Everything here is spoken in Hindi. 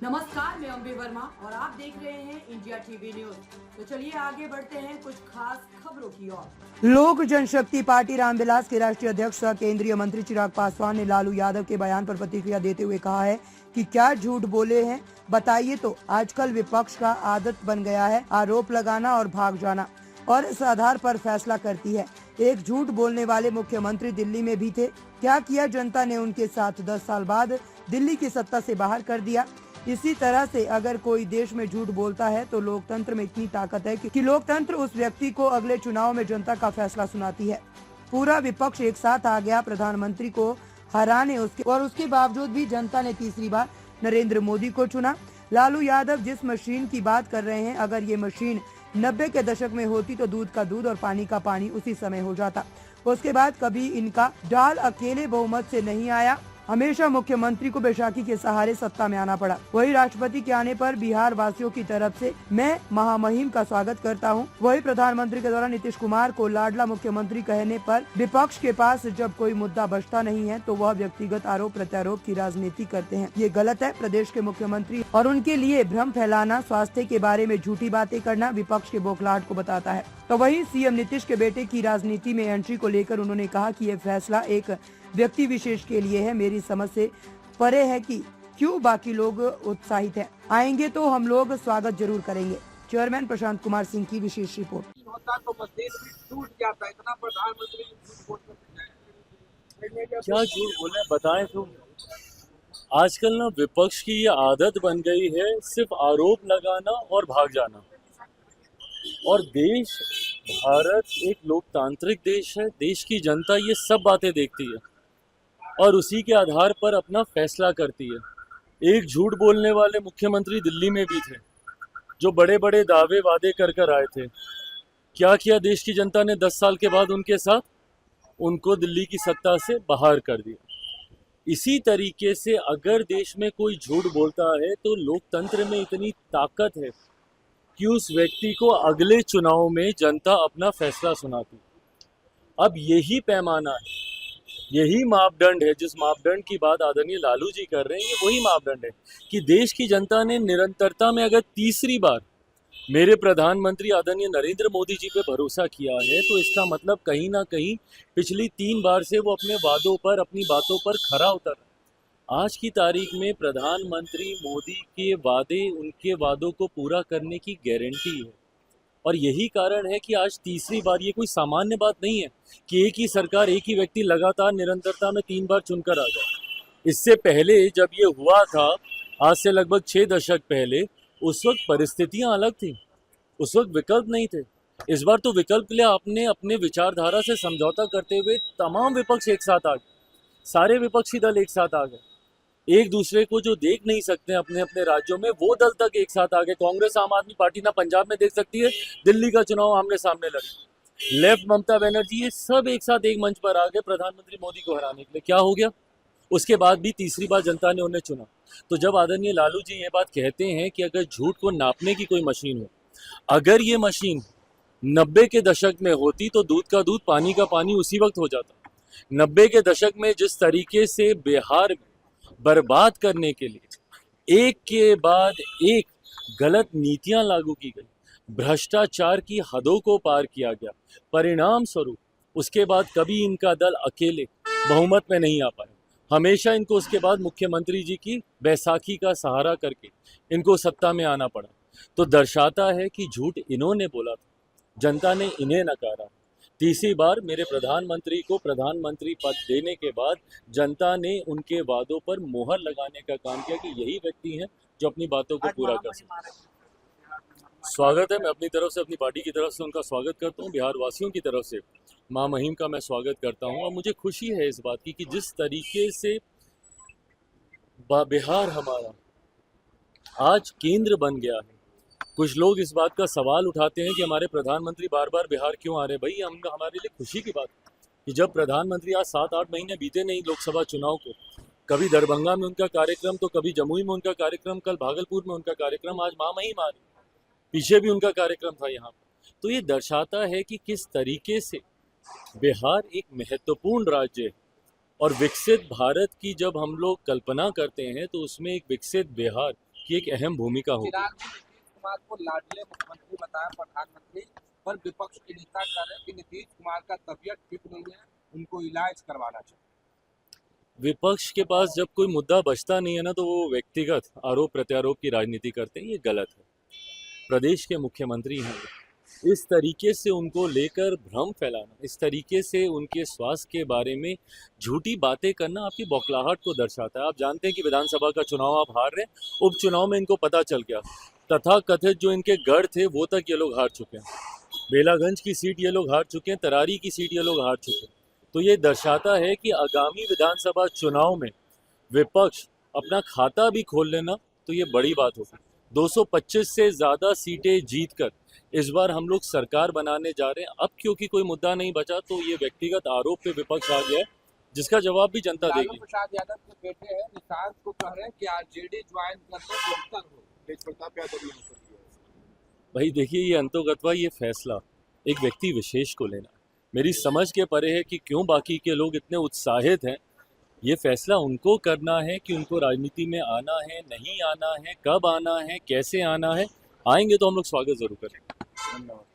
नमस्कार, मैं अम्बे वर्मा और आप देख रहे हैं इंडिया टीवी न्यूज। तो चलिए आगे बढ़ते हैं कुछ खास खबरों की ओर। लोक जनशक्ति पार्टी रामविलास के राष्ट्रीय अध्यक्ष सह केंद्रीय मंत्री चिराग पासवान ने लालू यादव के बयान पर प्रतिक्रिया देते हुए कहा है कि क्या झूठ बोले हैं बताइए। तो आजकल विपक्ष का आदत बन गया है आरोप लगाना और भाग जाना, और इस आधार पर फैसला करती है। एक झूठ बोलने वाले मुख्यमंत्री दिल्ली में भी थे। क्या किया जनता ने उनके साथ? 10 साल बाद दिल्ली की सत्ता से बाहर कर दिया। इसी तरह से अगर कोई देश में झूठ बोलता है तो लोकतंत्र में इतनी ताकत है कि लोकतंत्र उस व्यक्ति को अगले चुनाव में जनता का फैसला सुनाती है। पूरा विपक्ष एक साथ आ गया प्रधानमंत्री को हराने, उसके बावजूद भी जनता ने तीसरी बार नरेंद्र मोदी को चुना। लालू यादव जिस मशीन की बात कर रहे हैं, अगर ये मशीन 90 के दशक में होती तो दूध का दूध और पानी का पानी उसी समय हो जाता। उसके बाद कभी इनका डाल अकेले बहुमत से नहीं आया, हमेशा मुख्यमंत्री को बैसाखी के सहारे सत्ता में आना पड़ा। वही राष्ट्रपति के आने पर बिहार वासियों की तरफ से मैं महामहिम का स्वागत करता हूं। वही प्रधानमंत्री के द्वारा नीतीश कुमार को लाडला मुख्यमंत्री कहने पर विपक्ष के पास जब कोई मुद्दा बचता नहीं है तो वह व्यक्तिगत आरोप प्रत्यारोप की राजनीति करते हैं। ये गलत है। प्रदेश के मुख्यमंत्री और उनके लिए भ्रम फैलाना, स्वास्थ्य के बारे में झूठी बातें करना विपक्ष के बौखलाहट को बताता है। तो वही सीएम नीतीश के बेटे की राजनीति में एंट्री को लेकर उन्होंने कहा कि ये फैसला एक व्यक्ति विशेष के लिए है, मेरी समझ से परे है कि क्यों बाकी लोग उत्साहित हैं। आएंगे तो हम लोग स्वागत जरूर करेंगे। चेयरमैन प्रशांत कुमार सिंह की विशेष रिपोर्ट। होता तो मस्जिद भी टूट जाता है, इतना प्रधानमंत्री झूठ बोल सकते क्या झूठ बोले बताएं तुम। आजकल ना विपक्ष की ये आदत बन गई है सिर्फ आरोप लगाना और भाग जाना। और देश भारत एक लोकतांत्रिक देश है, देश की जनता ये सब बातें देखती है और उसी के आधार पर अपना फैसला करती है। एक झूठ बोलने वाले मुख्यमंत्री दिल्ली में भी थे जो बड़े बड़े दावे वादे कर कर आए थे। क्या किया देश की जनता ने 10 साल के बाद उनके साथ? उनको दिल्ली की सत्ता से बाहर कर दिया। इसी तरीके से अगर देश में कोई झूठ बोलता है तो लोकतंत्र में इतनी ताकत है कि उस व्यक्ति को अगले चुनाव में जनता अपना फैसला सुनाती। अब यही पैमाना है, यही मापदंड है, जिस मापदंड की बात आदरणीय लालू जी कर रहे हैं, ये वही मापदंड है कि देश की जनता ने निरंतरता में अगर तीसरी बार मेरे प्रधानमंत्री आदरणीय नरेंद्र मोदी जी पे भरोसा किया है तो इसका मतलब कहीं ना कहीं पिछली 3 बार से वो अपने वादों पर, अपनी बातों पर खरा उतर रहा है। आज की तारीख में प्रधानमंत्री मोदी के वादे उनके वादों को पूरा करने की गारंटी है और यही कारण है कि आज तीसरी बार, ये कोई सामान्य बात नहीं है कि एक ही सरकार, एक ही व्यक्ति लगातार निरंतरता में 3 बार चुनकर आ जाए। इससे पहले जब ये हुआ था, आज से लगभग 6 दशक पहले, उस वक्त परिस्थितियां अलग थी, उस वक्त विकल्प नहीं थे। इस बार तो विकल्प के लिए आपने अपने विचारधारा से समझौता करते हुए तमाम विपक्ष एक साथ आ गए, सारे विपक्षी दल एक साथ आ गए। एक दूसरे को जो देख नहीं सकते अपने अपने राज्यों में, वो दल तक एक साथ आ गए। कांग्रेस आम आदमी पार्टी ना पंजाब में देख सकती है, दिल्ली का चुनाव आमने सामने लड़े। लेफ्ट ममता बनर्जी, ये सब एक साथ एक मंच पर आ गए प्रधानमंत्री मोदी को हराने के लिए। क्या हो गया? उसके बाद भी तीसरी बार जनता ने उन्हें चुना। तो जब आदरणीय लालू जी ये बात कहते हैं कि अगर झूठ को नापने की कोई मशीन हो, अगर ये मशीन 90 के दशक में होती तो दूध का दूध, पानी का पानी उसी वक्त हो जाता। 90 के दशक में जिस तरीके से बिहार में बर्बाद करने के लिए एक के बाद एक गलत नीतियां लागू की गई, भ्रष्टाचार की हदों को पार किया गया, परिणाम स्वरूप उसके बाद कभी इनका दल अकेले बहुमत में नहीं आ पाया। हमेशा इनको उसके बाद मुख्यमंत्री जी की बैसाखी का सहारा करके इनको सत्ता में आना पड़ा। तो दर्शाता है कि झूठ इन्होंने बोला था, जनता ने इन्हें नकारा। तीसरी बार मेरे प्रधानमंत्री को प्रधानमंत्री पद देने के बाद जनता ने उनके वादों पर मोहर लगाने का काम किया कि यही व्यक्ति हैं जो अपनी बातों को पूरा कर सकते। स्वागत है, मैं अपनी तरफ से, अपनी पार्टी की तरफ से उनका स्वागत करता हूं। बिहार वासियों की तरफ से मां महिम का मैं स्वागत करता हूं और मुझे खुशी है इस बात की कि जिस तरीके से बिहार हमारा आज केंद्र बन गया है। कुछ लोग इस बात का सवाल उठाते हैं कि हमारे प्रधानमंत्री बार बार बिहार क्यों आ रहे हैं। भाई, हमारे लिए खुशी की बात है कि जब प्रधानमंत्री, आज 7-8 महीने बीते नहीं लोकसभा चुनाव को, कभी दरभंगा में उनका कार्यक्रम, तो कभी जमुई में उनका कार्यक्रम, कल भागलपुर में उनका कार्यक्रम, आज मां महिम आ रही, पीछे भी उनका कार्यक्रम था यहाँ। तो ये दर्शाता है कि किस तरीके से बिहार एक महत्वपूर्ण राज्य है और विकसित भारत की जब हम लोग कल्पना करते हैं तो उसमें एक विकसित बिहार की एक अहम भूमिका होगी। चिराग जी नीतीश कुमार को लाडले मुख्यमंत्री बताया प्रधानमंत्री, पर विपक्ष के नेता कह रहे हैं कि नीतीश कुमार का तबीयत ठीक नहीं है, उनको इलाज करवाना चाहिए। विपक्ष के पास जब कोई मुद्दा बचता नहीं है ना, तो वो व्यक्तिगत आरोप प्रत्यारोप की राजनीति करते हैं, ये गलत है। प्रदेश के मुख्यमंत्री हैं, इस तरीके से उनको लेकर भ्रम फैलाना, इस तरीके से उनके स्वास्थ्य के बारे में झूठी बातें करना आपकी बौखलाहट को दर्शाता है। आप जानते हैं कि विधानसभा का चुनाव आप हार रहे हैं, उपचुनाव में इनको पता चल गया, तथाकथित जो इनके गढ़ थे वो तक ये लोग हार चुके हैं। बेलागंज की सीट ये लोग हार चुके हैं, तरारी की सीट ये लोग हार चुके हैं। तो ये दर्शाता है कि आगामी विधानसभा चुनाव में विपक्ष अपना खाता भी खोल लेना तो ये बड़ी बात होगी। 225 से ज़्यादा सीटें जीतकर इस बार हम लोग सरकार बनाने जा रहे हैं। अब क्योंकि कोई मुद्दा नहीं बचा तो ये व्यक्तिगत आरोप पे विपक्ष आ गया है, जिसका जवाब भी जनता लालू देगी। प्रसाद यादव के बेटे हैं निशांत को कह रहे हैं कि आरजेडी ज्वाइन करना बेहतर हो। तेज प्रताप यादव ने भाई देखिए, ये अंतोगत्वा ये फैसला एक व्यक्ति विशेष को लेना मेरी समझ के परे है कि क्यों बाकी के लोग इतने उत्साहित हैं। ये फैसला उनको करना है कि उनको राजनीति में आना है, नहीं आना है, कब आना है, कैसे आना है। आएंगे तो हम लोग स्वागत जरूर करेंगे। धन्यवाद।